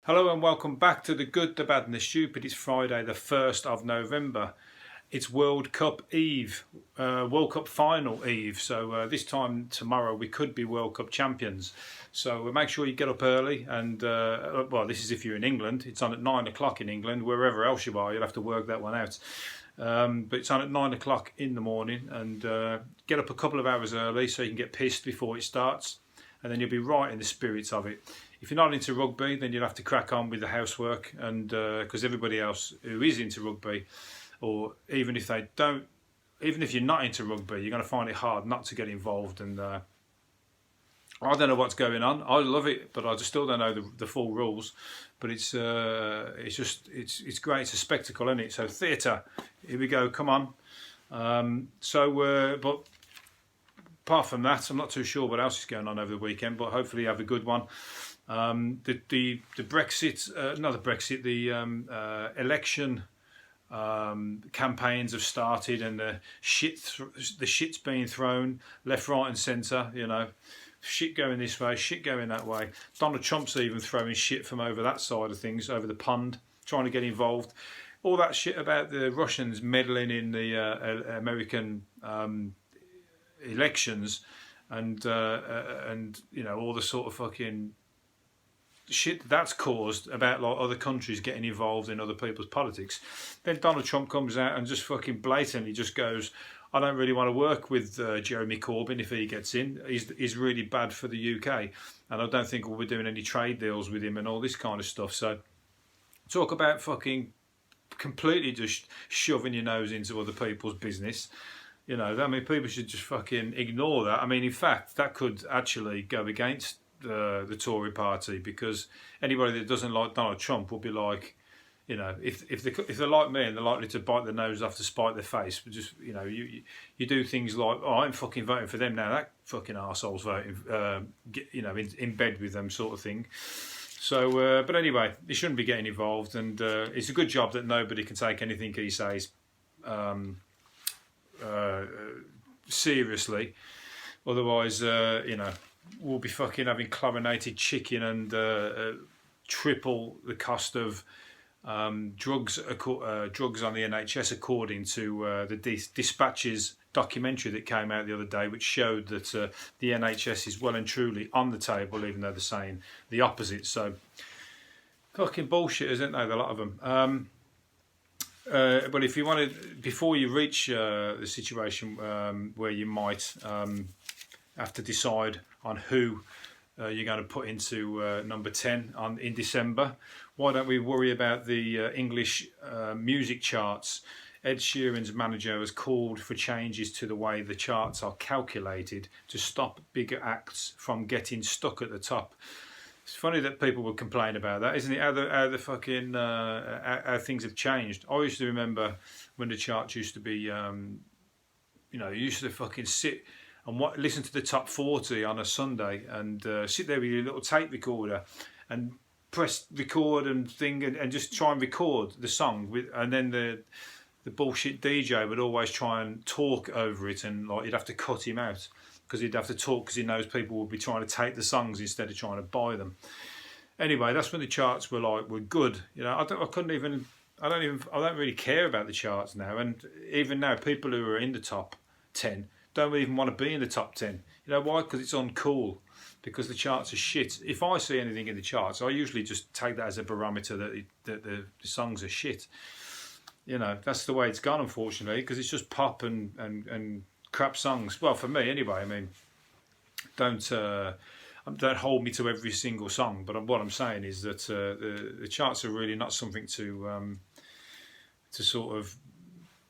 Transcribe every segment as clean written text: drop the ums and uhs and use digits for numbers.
Hello and welcome back to The Good, The Bad and The Stupid. It's Friday the 1st of November. It's World Cup Eve, World Cup Final Eve. So this time tomorrow we could be World Cup champions. So make sure you get up early and, well, this is if you're in England. It's on at 9 o'clock in England. Wherever else you are, you'll have to work that one out. But it's on at 9 o'clock in the morning, and get up a couple of hours early so you can get pissed before it starts. And then you'll be right in the spirits of it. If you're not into rugby, then you'll have to crack on with the housework, and because everybody else who is into rugby, or even if they don't, even if you're not into rugby, you're going to find it hard not to get involved. And I don't know what's going on. I love it, but I just still don't know the full rules. But it's great. It's a spectacle, isn't it? So theatre, here we go. Come on. But apart from that, I'm not too sure what else is going on over the weekend. But hopefully, you have a good one. The election campaigns have started, and the shit's being thrown left, right, and centre. You know, shit going this way, shit going that way. Donald Trump's even throwing shit from over that side of things, over the pond, trying to get involved. All that shit about the Russians meddling in the American elections, and you know, all the sort of fucking shit that's caused about like other countries getting involved in other people's politics. Then Donald Trump comes out and just fucking blatantly just goes, I don't really want to work with Jeremy Corbyn if he gets in. He's really bad for the UK, and I don't think we'll be doing any trade deals with him and all this kind of stuff. So talk about fucking completely just shoving your nose into other people's business. You know, I mean, people should just fucking ignore that. I mean, in fact, that could actually go against the Tory party, because anybody that doesn't like Donald Trump will be like, you know, if they're like me and they're likely to bite their nose off to spite their face, but just, you know, you do things like, oh, I'm fucking voting for them now, that fucking arsehole's voting, you know, in bed with them sort of thing. So, but anyway, he shouldn't be getting involved, and it's a good job that nobody can take anything he says seriously. Otherwise, you know, we'll be fucking having chlorinated chicken and triple the cost of drugs on the NHS, according to the Dispatches documentary that came out the other day, which showed that the NHS is well and truly on the table, even though they're saying the opposite. So fucking bullshit, isn't they? A lot of them. But if you want to, before you reach the situation where you might have to decide on who you're going to put into number 10 in December, why don't we worry about the English music charts? Ed Sheeran's manager has called for changes to the way the charts are calculated to stop bigger acts from getting stuck at the top. It's funny that people would complain about that, isn't it? How the fucking how things have changed. I used to remember when the charts used to be, you know, you used to fucking sit and listen to the top 40 on a Sunday, and sit there with your little tape recorder and press record and thing, and just try and record the song and then the bullshit DJ would always try and talk over it, and like you'd have to cut him out because he'd have to talk because he knows people would be trying to take the songs instead of trying to buy them. Anyway, that's when the charts were good. You know, I don't really care about the charts now, and even now people who are in the top 10 don't even want to be in the top 10. You know why? Because it's uncool. Because the charts are shit. If I see anything in the charts, I usually just take that as a barometer that the songs are shit. You know, that's the way it's gone, unfortunately, because it's just pop and crap songs. Well, for me anyway. I mean, don't hold me to every single song. But what I'm saying is that the charts are really not something to sort of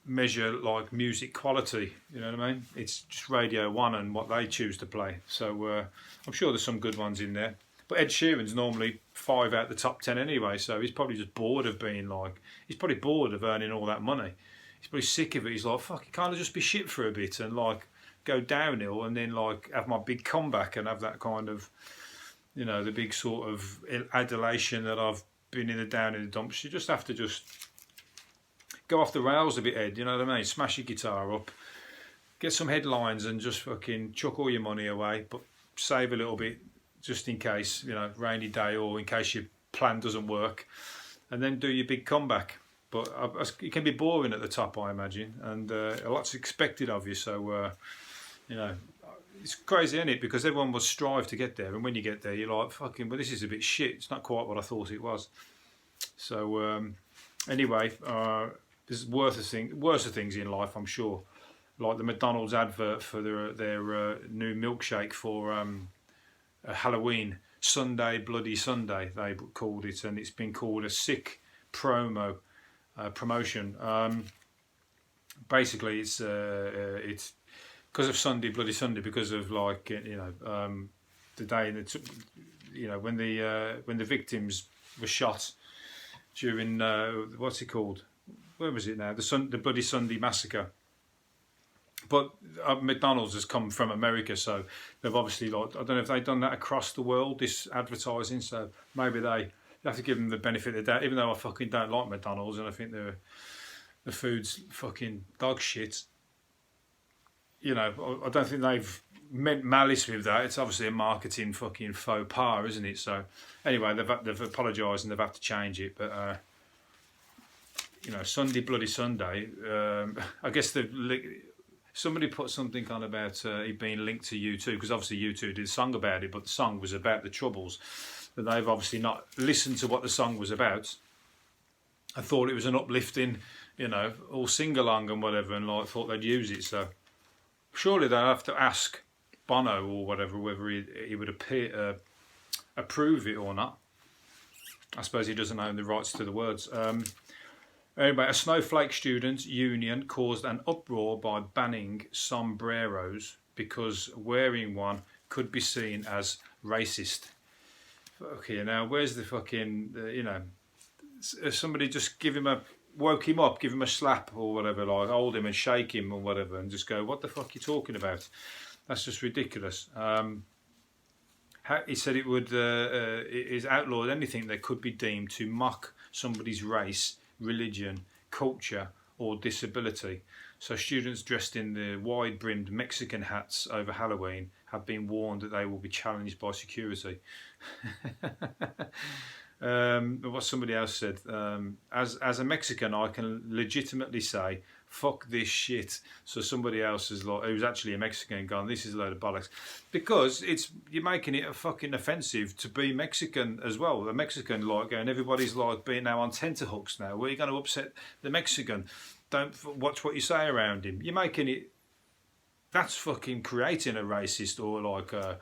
measure like music quality. You know what I mean? It's just Radio 1 and what they choose to play. So I'm sure there's some good ones in there. But Ed Sheeran's normally 5 out the top 10 anyway, so he's probably just bored of he's probably bored of earning all that money. He's probably sick of it. He's like, fuck, can't I just be shit for a bit and like go downhill and then like have my big comeback and have that kind of, you know, the big sort of adulation that I've been in the down in the dumps. You just have to just go off the rails a bit, Ed, you know what I mean? Smash your guitar up, get some headlines and just fucking chuck all your money away, but save a little bit just in case, you know, rainy day, or in case you plan doesn't work, and then do your big comeback. But it can be boring at the top, I imagine, and a lot's expected of you. So, you know, it's crazy, isn't it? Because everyone will strive to get there, and when you get there, you're like, fucking, well, this is a bit shit. It's not quite what I thought it was. So, anyway, there's worse things in life, I'm sure. Like the McDonald's advert for their new milkshake for Halloween, Sunday Bloody Sunday, they called it, and it's been called a sick promotion. Basically, it's because of Sunday Bloody Sunday, because of like the day when the victims were shot during what's it called? Where was it now? The Bloody Sunday massacre. But McDonald's has come from America, so they've obviously, like, I don't know if they've done that across the world, this advertising, so maybe they have to give them the benefit of the doubt, even though I fucking don't like McDonald's and I think the food's fucking dog shit. You know, I don't think they've meant malice with that. It's obviously a marketing fucking faux pas, isn't it? So anyway, they've apologised and they've had to change it, but you know, Sunday Bloody Sunday, I guess somebody put something on about it being linked to U2, because obviously U2 did a song about it, but the song was about the Troubles. But they've obviously not listened to what the song was about. I thought it was an uplifting, you know, all sing-along and whatever, and like thought they'd use it. So surely they'll have to ask Bono or whatever whether he would approve it or not. I suppose he doesn't own the rights to the words. Anyway, a Snowflake Students' Union caused an uproar by banning sombreros because wearing one could be seen as racist. Okay, now where's the fucking, you know, somebody just woke him up, give him a slap or whatever, like hold him and shake him or whatever, and just go, what the fuck are you talking about? That's just ridiculous. He said it is outlawed anything that could be deemed to mock somebody's race, religion, culture or disability. So students dressed in the wide-brimmed Mexican hats over Halloween have been warned that they will be challenged by security. What somebody else said, as a Mexican, I can legitimately say, fuck this shit. So somebody else is like, who's actually a Mexican, gone, this is a load of bollocks, because you're making it a fucking offensive to be Mexican as well. The Mexican, like, and everybody's like being now on tenterhooks now. Where are you going to upset the Mexican? Don't watch what you say around him. You're making it. That's fucking creating a racist or like a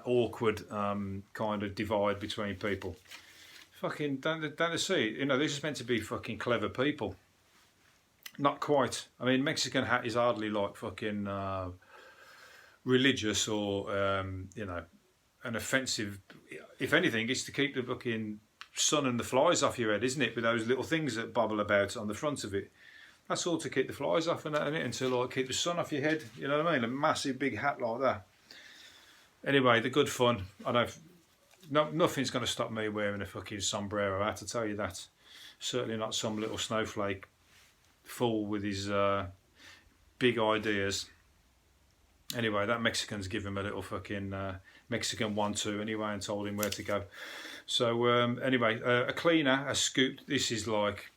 awkward kind of divide between people. Fucking don't they see? You know, this is meant to be fucking clever people. Not quite. I mean, Mexican hat is hardly like fucking religious or you know, an offensive. If anything, it's to keep the fucking sun and the flies off your head, isn't it? With those little things that bubble about on the front of it. That's all to keep the flies off and that, isn't it? And to like keep the sun off your head. You know what I mean? A massive big hat like that. Anyway, the good fun. I don't. Nothing's going to stop me wearing a fucking sombrero. I have to tell you that. Certainly not some little snowflake fool with his big ideas. Anyway, that Mexican's given him a little fucking Mexican 1-2 anyway and told him where to go. So anyway, a cleaner has scooped. This is like,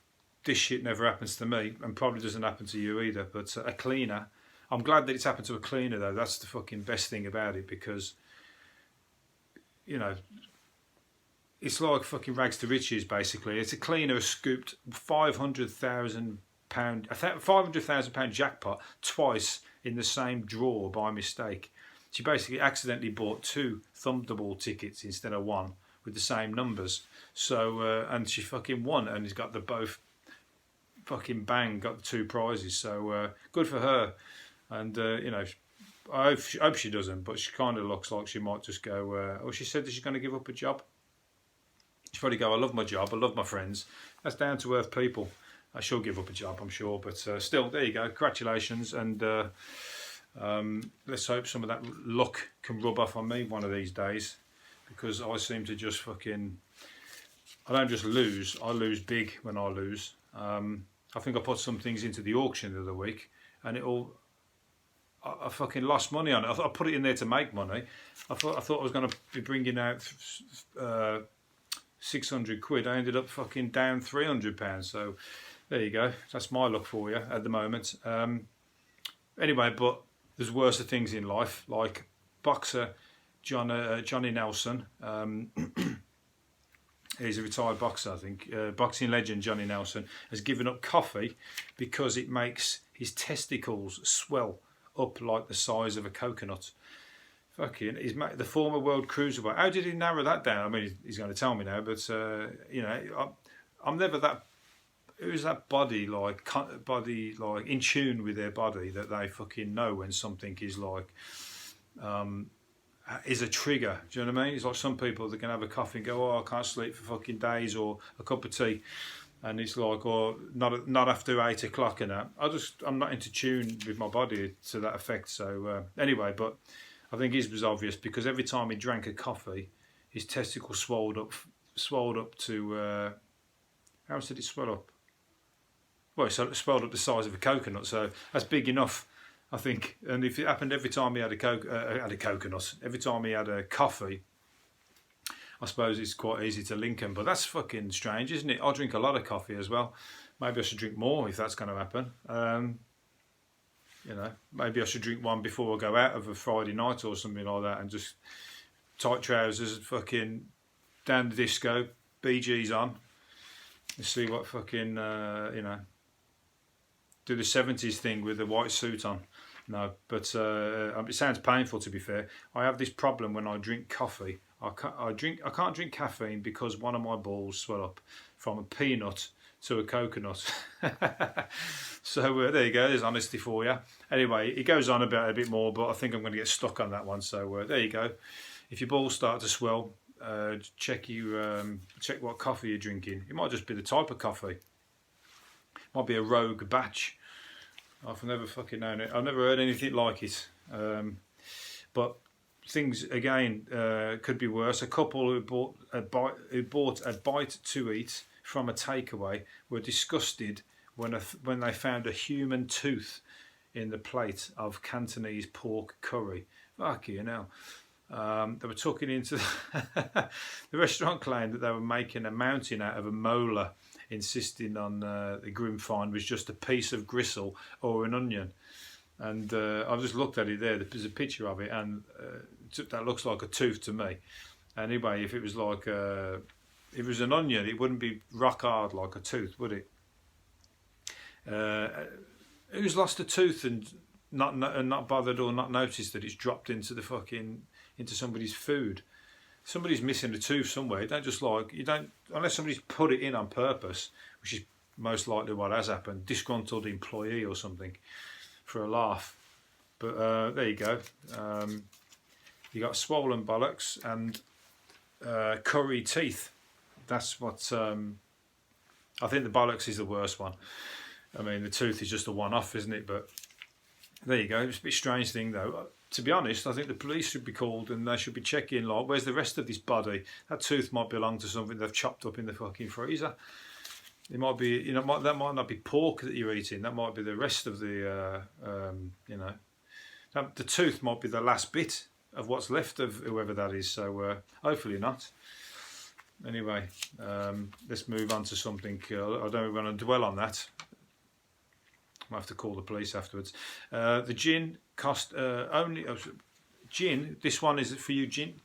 this shit never happens to me and probably doesn't happen to you either. But a cleaner, I'm glad that it's happened to a cleaner though. That's the fucking best thing about it, because, you know, it's like fucking rags to riches basically. It's a cleaner has scooped £500,000 jackpot twice in the same drawer by mistake. She basically accidentally bought 2 Thunderball tickets instead of 1 with the same numbers. So and she fucking won, and has got the both fucking bang, got the 2 prizes. So good for her. And you know, I hope she doesn't, but she kind of looks like she might just go. Oh, she said that she's going to give up a job. She'll probably go, I love my job, I love my friends. That's down to earth people. She'll give up a job, I'm sure, but still, there you go. Congratulations, and let's hope some of that luck can rub off on me one of these days, because I seem to just fucking, I don't just lose, I lose big when I lose. I think I put some things into the auction the other week, and I fucking lost money on it. I put it in there to make money. I thought I was going to be bringing out 600 quid. I ended up fucking down £300. So there you go. That's my luck for you at the moment. Anyway, but there's worse things in life, like boxer Johnny Nelson. He's a retired boxer, I think. Boxing legend Johnny Nelson has given up coffee because it makes his testicles swell up like the size of a coconut. Fucking, he's the former world cruiserweight. How did he narrow that down? I mean, he's going to tell me now, but you know, I'm never that. Who's that body like in tune with their body that they fucking know when something is like is a trigger? Do you know what I mean? It's like some people that can have a coffee and go, oh, I can't sleep for fucking days, or a cup of tea, and it's like, or not after 8 o'clock and that. I'm not into tune with my body to that effect. So anyway, but I think his was obvious because every time he drank a coffee, his testicles swelled up to how much did it swell up? Well, it swelled up the size of a coconut, so that's big enough, I think. And if it happened every time he had a coconut, every time he had a coffee, I suppose it's quite easy to link them. But that's fucking strange, isn't it? I drink a lot of coffee as well. Maybe I should drink more if that's going to happen. You know, maybe I should drink one before I go out of a Friday night or something like that, and just tight trousers, fucking down the disco, BG's on, and see what fucking you know. Do the 70s thing with the white suit on. No, but it sounds painful, to be fair. I have this problem when I drink coffee. I can't drink caffeine because one of my balls swell up from a peanut to a coconut. So there you go, there's honesty for you. Anyway, it goes on about it a bit more, but I think I'm going to get stuck on that one. So there you go. If your balls start to swell, check what coffee you're drinking. It might just be the type of coffee. Might be a rogue batch. I've never fucking known it. I've never heard anything like it. But things again could be worse. A couple who bought a bite to eat from a takeaway were disgusted when they found a human tooth in the plate of Cantonese pork curry. Fuck you know. They were tucking into the restaurant claimed that they were making a mountain out of a molar, insisting on the grim find was just a piece of gristle or an onion. And I've just looked at it there. There's a picture of it, and that looks like a tooth to me. Anyway, if it was like it was an onion, it wouldn't be rock hard like a tooth, would it? Who's lost a tooth and not bothered or not noticed that it's dropped into into somebody's food? Somebody's missing a tooth somewhere. You don't unless somebody's put it in on purpose, which is most likely what has happened. Disgruntled employee or something for a laugh. But there you go. You got swollen bollocks and curry teeth. That's what I think. The bollocks is the worst one. I mean, the tooth is just a one-off, isn't it? But there you go. It's a bit strange thing though. To be honest, I think the police should be called and they should be checking, like, where's the rest of this body? That tooth might belong to something they've chopped up in the fucking freezer. It might be, you know, that might not be pork that you're eating. That might be the rest of the, you know, the tooth might be the last bit of what's left of whoever that is. So hopefully not. Anyway, let's move on to something. I don't want to dwell on that. I'll have to call the police afterwards. The gin cost only gin. This one is for you gin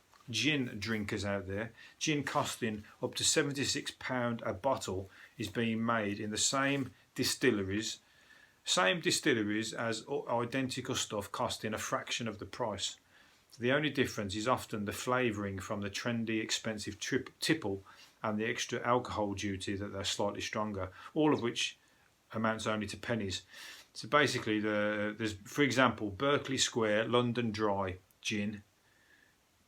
drinkers out there. Gin costing up to £76 a bottle is being made in the same distilleries as identical stuff costing a fraction of the price. The only difference is often the flavouring from the trendy, expensive tipple and the extra alcohol duty that they're slightly stronger, all of which amounts only to pennies. So basically, there's, for example, Berkeley Square London Dry gin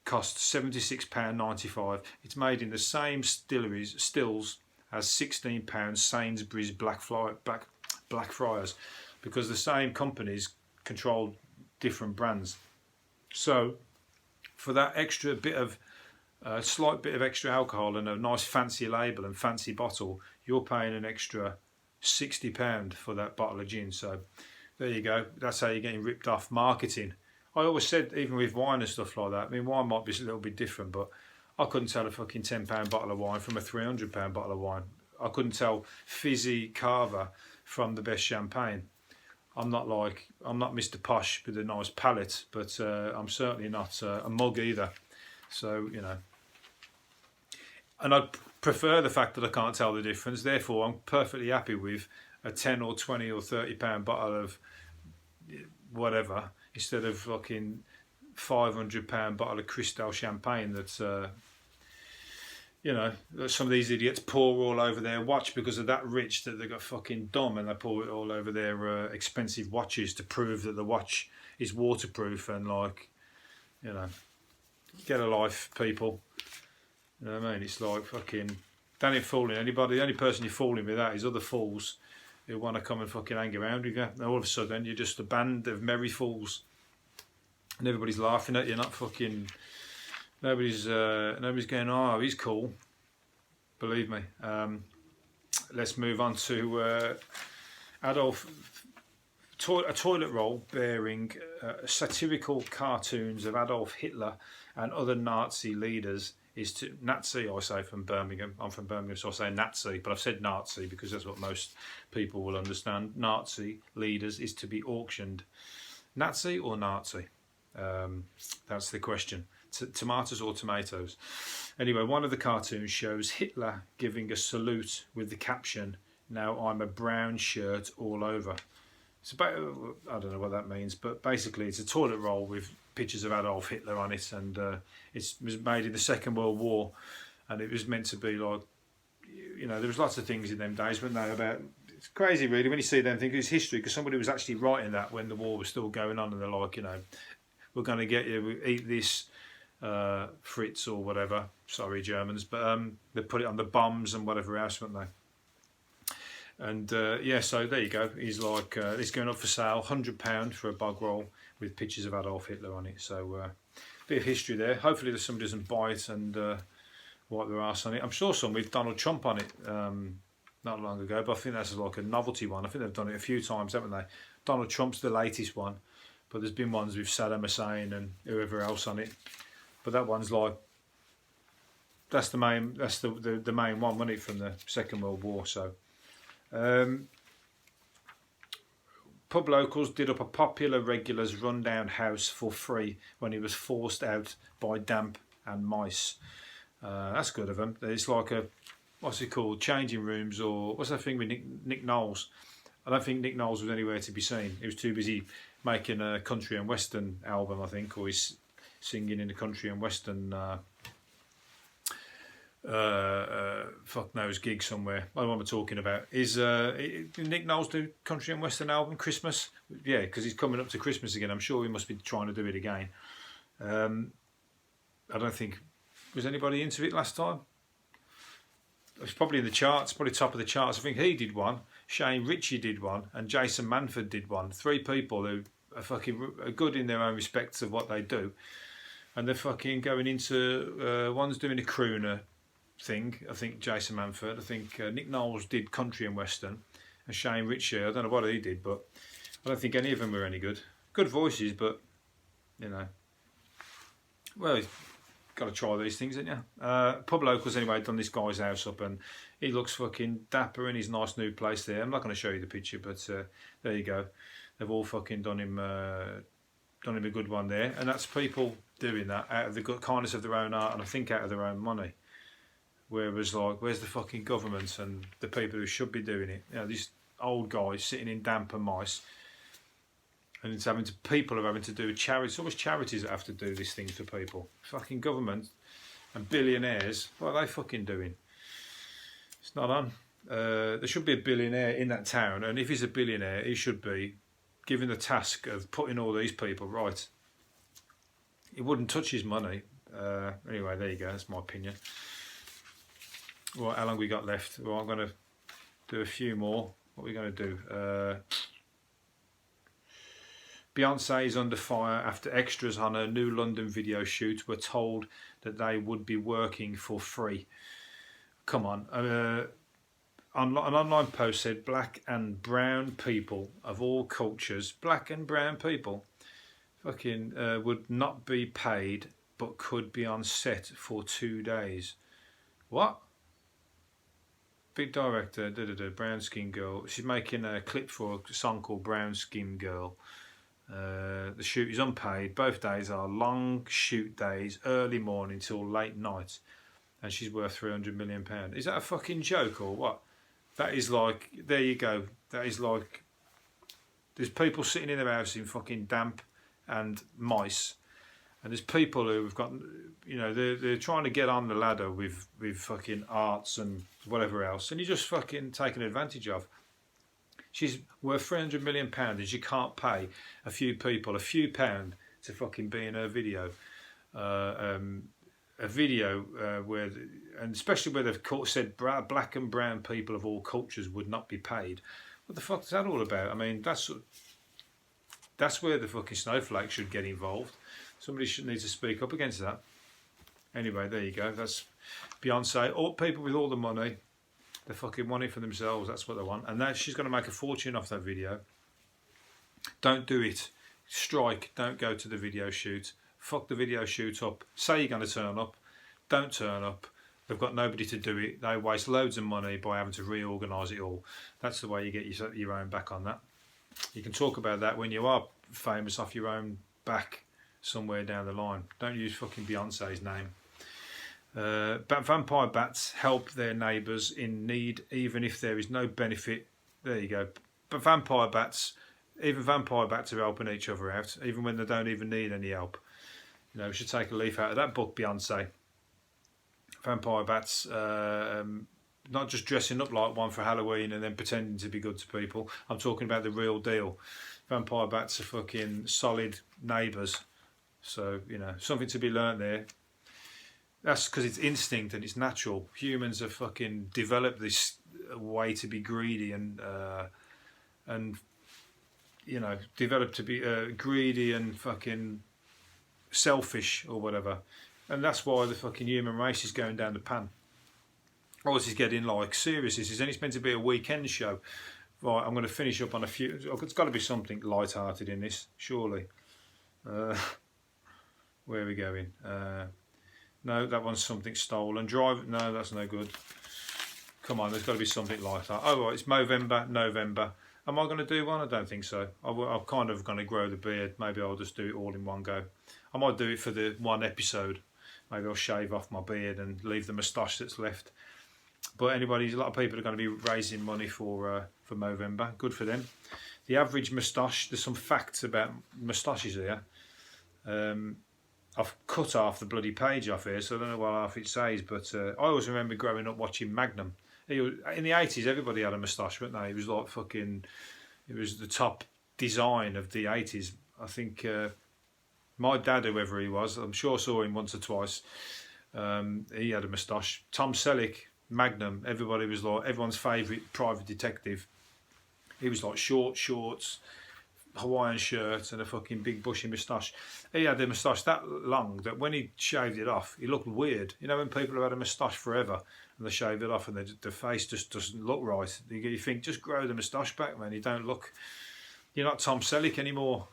costs £76.95. It's made in the same stills as £16 Sainsbury's Blackfriars, because the same companies control different brands. So for that extra bit of slight bit of extra alcohol and a nice fancy label and fancy bottle, you're paying an extra £60 for that bottle of gin. So there you go. That's how you're getting ripped off marketing. I always said, even with wine and stuff like that, I mean, wine might be a little bit different, but I couldn't tell a fucking £10 bottle of wine from a £300 bottle of wine. I couldn't tell fizzy Cava from the best champagne. I'm not Mr. Posh with a nice palate, but I'm certainly not a mug either. So, you know. And I prefer the fact that I can't tell the difference. Therefore, I'm perfectly happy with a 10 or 20 or £30 bottle of whatever instead of fucking £500 bottle of Cristal champagne that's, you know, some of these idiots pour all over their watch because they're that rich that they got fucking dumb and they pour it all over their expensive watches to prove that the watch is waterproof and, like, you know, get a life, people. You know what I mean? It's like fucking, don't even fooling anybody. The only person you're fooling with that is other fools who want to come and fucking hang around with you. And all of a sudden, you're just a band of merry fools. And everybody's laughing at you, not fucking... Nobody's going, oh, he's cool. Believe me. Let's move on to Adolf... a toilet roll bearing satirical cartoons of Adolf Hitler and other Nazi leaders is to Nazi. I say from Birmingham. I'm from Birmingham, so I say Nazi, but I've said Nazi because that's what most people will understand. Nazi leaders is to be auctioned. Nazi or Nazi? That's the question. Tomatoes or tomatoes? Anyway, one of the cartoons shows Hitler giving a salute with the caption, "Now I'm a brown shirt all over." It's about, I don't know what that means, but basically it's a toilet roll with pictures of Adolf Hitler on it, and it was made in the Second World War, and it was meant to be like, you know, there was lots of things in them days, weren't there, about, it's crazy really when you see them think it's history, because somebody was actually writing that when the war was still going on, and they're like, you know, we're going to get you, we eat this, Fritz or whatever, sorry Germans, but they put it on the bombs and whatever else, weren't they? And yeah, so there you go. He's like, it's going up for sale, £100 for a bog roll with pictures of Adolf Hitler on it. So bit of history there. Hopefully somebody doesn't buy it and wipe their arse on it. I'm sure some with Donald Trump on it not long ago, but I think that's like a novelty one. I think they've done it a few times, haven't they? Donald Trump's the latest one, but there's been ones with Saddam Hussein and whoever else on it. But that one's like, that's the main one, wasn't it, from the Second World War? So. Pub locals did up a popular regular's rundown house for free when he was forced out by damp and mice. That's good of them. It's like a, what's it called, changing rooms, or what's that thing with Nick Knowles? I don't think Nick Knowles was anywhere to be seen. He was too busy making a country and western album, I think, or he's singing in a country and western fuck knows gig somewhere. I don't know what I'm talking about. Is Nick Knowles do country and western album Christmas? Yeah, because he's coming up to Christmas again. I'm sure he must be trying to do it again. I don't think, was anybody into it last time? It was probably in the charts, probably top of the charts. I think he did one, Shane Ritchie did one, and Jason Manford did one. 3 people who are good in their own respects of what they do, and they're fucking going into one's doing a crooner thing, I think Jason Manford, I think Nick Knowles did country and western, and Shane Ritchie, I don't know what he did, but I don't think any of them were any good. Good voices, but, you know, well, you've got to try these things, haven't you? Pub locals anyway done this guy's house up, and he looks fucking dapper in his nice new place there. I'm not going to show you the picture, but there you go. They've all fucking done him a good one there, and that's people doing that out of the kindness of their own heart, and I think out of their own money. Whereas, like, where's the fucking government and the people who should be doing it? You know, these old guys sitting in damp and mice, and it's people are having to do charity. It's always charities that have to do these things for people. Fucking government and billionaires, what are they fucking doing? It's not on. There should be a billionaire in that town, and if he's a billionaire, he should be given the task of putting all these people right. He wouldn't touch his money. Anyway, there you go. That's my opinion. Right, how long we got left? Well, I'm going to do a few more. What are we going to do? Beyonce is under fire after extras on her new London video shoot were told that they would be working for free. Come on. An online post said black and brown people of all cultures, black and brown people, fucking would not be paid but could be on set for 2 days. What? Big director, brown skin girl. She's making a clip for a song called Brown Skin Girl. The shoot is unpaid. Both days are long shoot days, early morning till late night. And she's worth £300 million. Is that a fucking joke or what? That is like, there you go. That is like, there's people sitting in their house in fucking damp and mice. And there's people who have got, you know, they're trying to get on the ladder with fucking arts and whatever else. And you're just fucking taken advantage of. She's worth £300 million and you can't pay a few people a few pound to fucking be in her video. A video where, and especially where they've said black and brown people of all cultures would not be paid. What the fuck is that all about? I mean, that's where the fucking snowflakes should get involved. Somebody should need to speak up against that. Anyway, there you go. That's Beyonce. All people with all the money, they fucking want it for themselves. That's what they want. And now she's going to make a fortune off that video. Don't do it. Strike. Don't go to the video shoot. Fuck the video shoot up. Say you're going to turn up. Don't turn up. They've got nobody to do it. They waste loads of money by having to reorganise it all. That's the way you get your own back on that. You can talk about that when you are famous off your own back somewhere down the line. Don't use fucking Beyonce's name. Vampire bats help their neighbours in need even if there is no benefit. There you go. But vampire bats are helping each other out even when they don't even need any help. You know, we should take a leaf out of that book, Beyonce. Vampire bats, not just dressing up like one for Halloween and then pretending to be good to people. I'm talking about the real deal. Vampire bats are fucking solid neighbours. So, you know, something to be learnt there. That's because it's instinct and it's natural. Humans have fucking developed this way to be greedy and you know, developed to be greedy and fucking selfish or whatever. And that's why the fucking human race is going down the pan. Or this is getting like serious. This is only meant to be a weekend show. Right, I'm going to finish up on a few. It's got to be something light-hearted in this, surely. Where are we going? No, that one's something stolen. Drive. No, that's no good. Come on, there's got to be something light-hearted. Oh, right, it's Movember, November. Am I going to do one? I don't think so. I'm kind of going to grow the beard. Maybe I'll just do it all in one go. I might do it for the one episode. Maybe I'll shave off my beard and leave the moustache that's left. But a lot of people are going to be raising money for Movember. Good for them. The average moustache, there's some facts about moustaches here. I've cut half the bloody page off here, so I don't know what half it says, but I always remember growing up watching Magnum. In the 80s, everybody had a moustache, weren't they? It was like fucking, it was the top design of the 80s. I think my dad, whoever he was, I'm sure I saw him once or twice. He had a moustache. Tom Selleck, Magnum, everybody was like, everyone's favourite private detective. He was like short shorts, Hawaiian shirt and a fucking big bushy moustache. He had a moustache that long that when he shaved it off, he looked weird. You know when people have had a moustache forever and they shave it off and the face just doesn't look right. You think, just grow the moustache back, man. You don't look, you're not Tom Selleck anymore.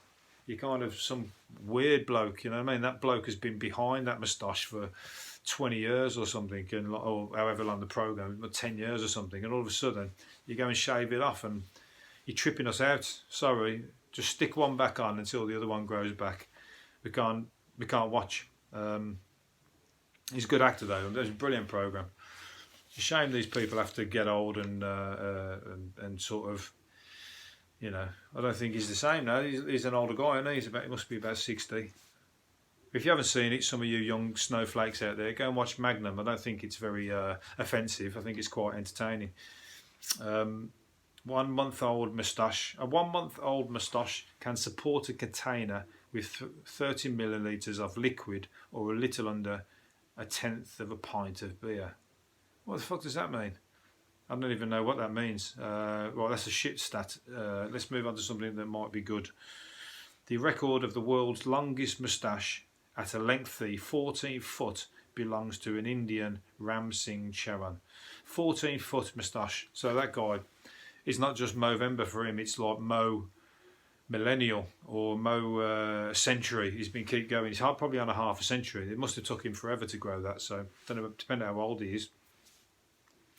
You're kind of some weird bloke, you know what I mean? That bloke has been behind that moustache for 20 years or something, and or however long the programme, 10 years or something, and all of a sudden you go and shave it off and you're tripping us out. Sorry, just stick one back on until the other one grows back. We can't watch. He's a good actor though. It's a brilliant programme. It's a shame these people have to get old and sort of, you know, I don't think he's the same now. He's an older guy, isn't he? He must be about 60. If you haven't seen it, some of you young snowflakes out there, go and watch Magnum. I don't think it's very offensive. I think it's quite entertaining. 1 month old moustache. A 1 month old moustache can support a container with 30 millilitres of liquid or a little under 1/10 of a pint of beer. What the fuck does that mean? I don't even know what that means. Well, that's a shit stat. Let's move on to something that might be good. The record of the world's longest moustache at a lengthy 14 foot belongs to an Indian Ram Singh Charan. 14 foot moustache. So that guy, it's not just Movember for him, it's like millennial or century. He's been keep going. He's probably on a half a century. It must have took him forever to grow that. So don't know, depending how old he is.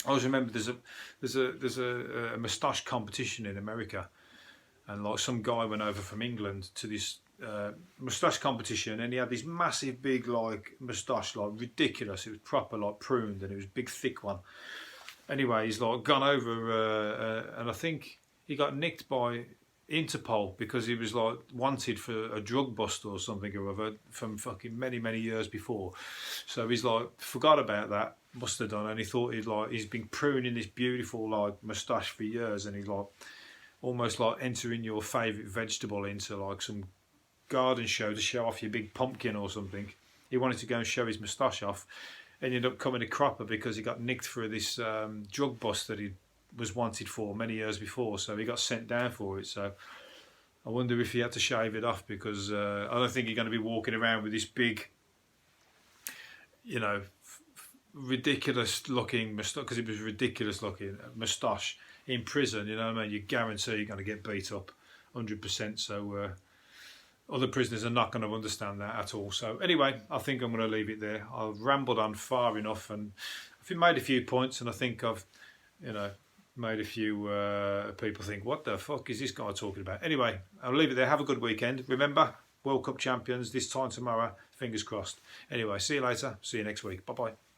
I always remember there's a moustache competition in America, and like some guy went over from England to this moustache competition, and he had this massive big like moustache, like ridiculous. It was proper like pruned, and it was a big thick one. Anyway, he's like gone over, and I think he got nicked by Interpol because he was like wanted for a drug bust or something or other from fucking many years before. So he's like forgot about that, must have done, and he thought he's been pruning this beautiful like moustache for years, and he's like almost like entering your favourite vegetable into like some garden show to show off your big pumpkin or something. He wanted to go and show his moustache off, and ended up coming a cropper because he got nicked for this drug bust that he was wanted for many years before, so he got sent down for it. So I wonder if he had to shave it off, because I don't think you're going to be walking around with this big, you know, ridiculous looking moustache, because it was ridiculous looking moustache in prison. You know what I mean? You guarantee you're going to get beat up 100%. So other prisoners are not going to understand that at all. So anyway, I think I'm going to leave it there. I've rambled on far enough, and I've made a few points, and I think I've, you know, made a few people think, what the fuck is this guy talking about? Anyway, I'll leave it there. Have a good weekend. Remember, World Cup champions this time tomorrow. Fingers crossed. Anyway, see you later. See you next week. Bye-bye.